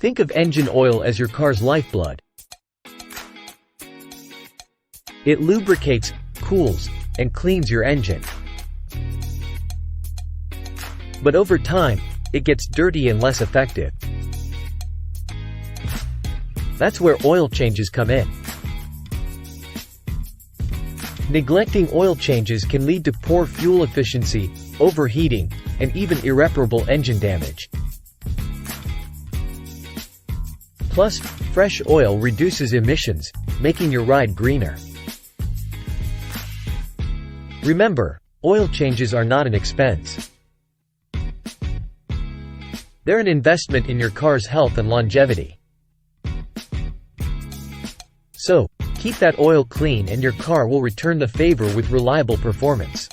Think of engine oil as your car's lifeblood. It lubricates, cools, and cleans your engine. But over time, it gets dirty and less effective. That's where oil changes come in. Neglecting oil changes can lead to poor fuel efficiency, overheating, and even irreparable engine damage. Plus, fresh oil reduces emissions, making your ride greener. Remember, oil changes are not an expense. They're an investment in your car's health and longevity. So, keep that oil clean and your car will return the favor with reliable performance.